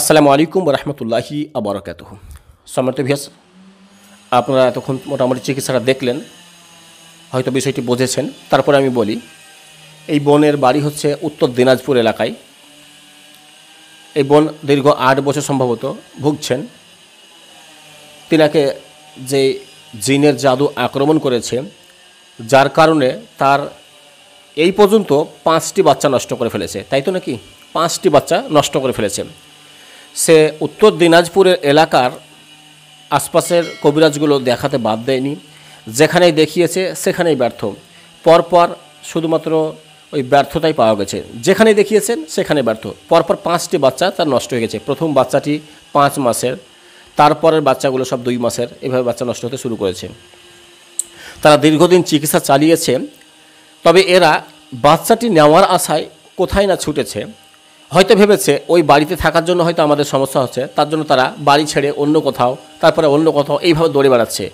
আসসালামু আলাইকুম ওয়া রাহমাতুল্লাহি ওয়া বারাকাতুহু। সম্মানিত ভিউয়ার্স, আপনারা এতক্ষণ মোটামুটি চিকিৎসাটা দেখলেন, হয়তো বিষয়টি বুঝেছেন। তারপরে আমি বলি, এই বোনের বাড়ি হচ্ছে উত্তর দিনাজপুর এলাকায়। এই বোন দীর্ঘ 8 বছর সম্ভবত ভুগছেন। তিনাকে যে জিনের জাদু আক্রমণ করেছে, যার কারণে তার এই পর্যন্ত 5টি বাচ্চা নষ্ট করে ফেলেছে। তাই তো নাকি? 5টি বাচ্চা নষ্ট করে ফেলেছে। সে উত্তর দিনাজপুরের এলাকার আশপাশের কবিরাজগুলো দেখাতে বাদ দেয়নি। যেখানেই দেখিয়েছে সেখানেই ব্যর্থ। পরপর শুধুমাত্র ওই ব্যর্থতাই পাওয়া গেছে। যেখানেই দেখিয়েছেন সেখানে ব্যর্থ। পরপর 5টি বাচ্চা তার নষ্ট হয়ে গেছে। প্রথম বাচ্চাটি 5 মাসের, তারপরের বাচ্চাগুলো সব 2 মাসের, এভাবে বাচ্চা নষ্ট হতে শুরু করেছে। তারা দীর্ঘদিন চিকিৎসা চালিয়েছে। তবে এরা বাচ্চাটি নেওয়ার আশায় কোথায় না ছুটেছে। হয়তো ভেবেছে ওই বাড়িতে থাকার জন্য হয়তো আমাদের সমস্যা হচ্ছে, তার জন্য তারা বাড়ি ছেড়ে অন্য কোথাও, তারপরে অন্য কোথাও এইভাবে দৌড়ে বেড়াচ্ছে।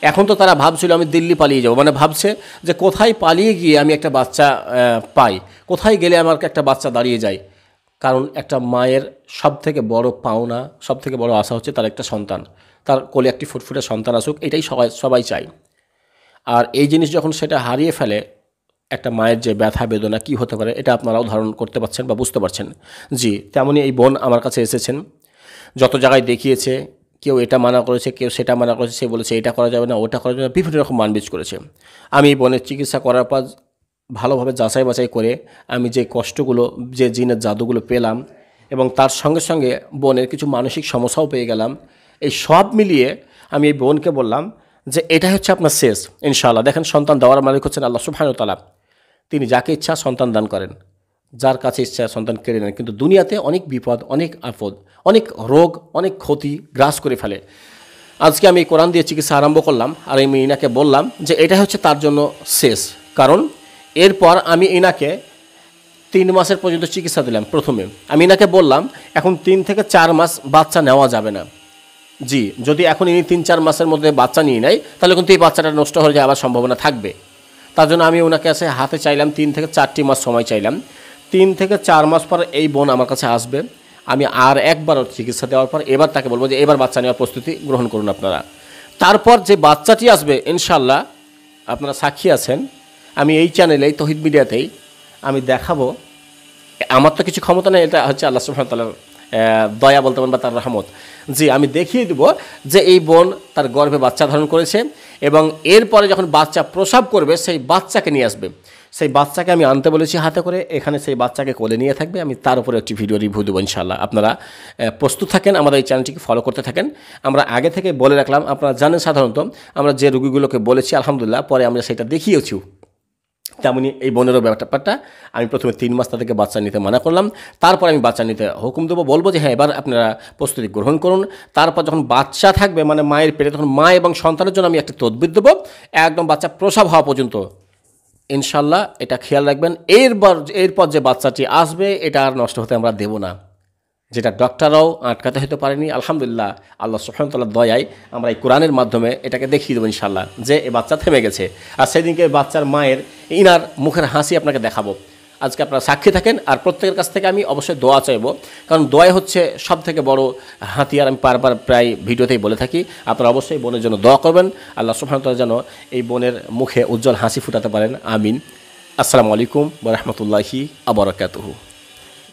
এখন তো তারা ভাবছিল আমি দিল্লি পালিয়ে যাব, মানে ভাবছে যে কোথায় পালিয়ে গিয়ে আমি একটা বাচ্চা পাই, কোথায় গেলে আমার একটা বাচ্চা দাঁড়িয়ে যায়। কারণ একটা মায়ের সবথেকে বড় পাওনা, সবথেকে বড় আশা হচ্ছে তার একটা সন্তান, তার কোলে একটি ফুটফুটে সন্তান আসুক, এটাই সবাই চায়। আর এই জিনিস যখন সেটা হারিয়ে ফেলে, একটা মায়ের যে ব্যথা বেদনা কী হতে পারে, এটা আপনারাও ধারণ করতে পারছেন বা বুঝতে পারছেন। জি, তেমনই এই বোন আমার কাছে এসেছেন। যত জায়গায় দেখিয়েছে, কেউ এটা মানা করেছে, কেউ সেটা মানা করেছে, সে বলেছে এটা করা যাবে না, ওটা করা যাবে না, বিভিন্ন রকম মানবিজ করেছে। আমি এই বোনের চিকিৎসা করার পর ভালোভাবে যাচাই বাছাই করে আমি যে কষ্টগুলো, যে জিনের জাদুগুলো পেলাম, এবং তার সঙ্গে সঙ্গে বোনের কিছু মানসিক সমস্যাও পেয়ে গেলাম। এই সব মিলিয়ে আমি এই বোনকে বললাম যে এটা হচ্ছে আপনার শেষ। ইনশাআল্লাহ দেখেন, সন্তান দেওয়ার মালিক হচ্ছেন আল্লাহ সুবহানাহু ওয়া তাআলা। তিনি যাকে ইচ্ছা সন্তান দান করেন, যার কাছে ইচ্ছা সন্তান কেড়ে নেন। কিন্তু দুনিয়াতে অনেক বিপদ, অনেক আপদ, অনেক রোগ, অনেক ক্ষতি গ্রাস করে ফেলে। আজকে আমি কোরআন দিয়ে চিকিৎসা আরম্ভ করলাম, আর আমি ইনাকে বললাম যে এটা হচ্ছে তার জন্য শেষ। কারণ এরপর আমি ইনাকে 3 মাসের পর্যন্ত চিকিৎসা দিলাম। প্রথমে আমি ইনাকে বললাম এখন 3 থেকে 4 মাস বাচ্চা নেওয়া যাবে না। জি, যদি এখন ইনি 3-4 মাসের মধ্যে বাচ্চা নিয়ে নেয়, তাহলে কিন্তু এই বাচ্চাটা নষ্ট হয়ে যাওয়ার সম্ভাবনা থাকবে। তার জন্য আমি ওনাকে কাছে হাতে চাইলাম 3 থেকে 4টি মাস সময় চাইলাম। 3 থেকে 4 মাস পর এই বোন আমার কাছে আসবে। আমি আর একবার চিকিৎসা দেওয়ার পর এবার তাকে বলবো যে এবার বাচ্চা নেওয়ার প্রস্তুতি গ্রহণ করুন আপনারা। তারপর যে বাচ্চাটি আসবে ইনশাআল্লাহ, আপনারা সাক্ষী আছেন, আমি এই চ্যানেলেই, তৌহিদ মিডিয়াতেই আমি দেখাবো। আমার তো কিছু ক্ষমতা নেই, এটা হচ্ছে আল্লাহ সুবহানাহু ওয়া তাআলার দয়া বলতে পারেন বা তার রহমত। জি, আমি দেখিয়ে দেব যে এই বোন তার গর্ভে বাচ্চা ধারণ করেছে, এবং এরপরে যখন বাচ্চা প্রসব করবে সেই বাচ্চাকে নিয়ে আসবে। সেই বাচ্চাকে আমি আনতে বলেছি হাতে করে, এখানে সেই বাচ্চাকে কোলে নিয়ে থাকবে। আমি তার উপরে একটি ভিডিও রিভিউ দেবো ইনশাআল্লাহ। আপনারা প্রস্তুত থাকেন, আমাদের এই চ্যানেলটিকে ফলো করতে থাকেন। আমরা আগে থেকে বলে রাখলাম, আপনারা জানেন সাধারণত আমরা যে রোগীগুলোকে বলেছি আলহামদুলিল্লাহ পরে আমরা সেটা দেখিয়েছিও। তেমনি এই বোনেরও ব্যাপারটা, আমি প্রথমে 3 মাস তাদেরকে বাচ্চা নিতে মানা করলাম। তারপর আমি বাচ্চা নিতে হুকুম দেবো, বলবো যে হ্যাঁ এবার আপনারা প্রস্তুতি গ্রহণ করুন। তারপর যখন বাচ্চা থাকবে, মানে মায়ের পেটে, তখন মা এবং সন্তানের জন্য আমি একটা তদবির দেবো একদম বাচ্চা প্রসব হওয়া পর্যন্ত। ইনশাআল্লাহ এটা খেয়াল রাখবেন। এরপর যে বাচ্চাটি আসবে এটা আর নষ্ট হতে আমরা দেব না। যেটা ডক্টররাও আটকাতে হতে পারেনি, আলহামদুলিল্লাহ আল্লাহ সুবহানাহু ওয়া তাআলার দয়ায় আমরা এই কোরআনের মাধ্যমে এটাকে দেখিয়ে দেবো ইনশাআল্লাহ যে এই বাচ্চা থেমে গেছে। আর সেদিনকে বাচ্চার মায়ের ইনার মুখের হাসি আপনাকে দেখাবো। আজকে আপনারা সাক্ষী থাকেন, আর প্রত্যেকের কাছ থেকে আমি অবশ্যই দোয়া চাইবো, কারণ দোয়া হচ্ছে সবথেকে বড় হাতিয়ার। আমি বারবার প্রায় ভিডিওতেই বলে থাকি, আপনারা অবশ্যই বোনের জন্য দোয়া করবেন। আল্লাহ সুবহানাহু ওয়া তাআলা যেন এই বোনের মুখে উজ্জ্বল হাসি ফুটাতে পারেন। আমিন। আসসালামু আলাইকুম ওয়া রাহমাতুল্লাহি ওয়া বারাকাতুহু।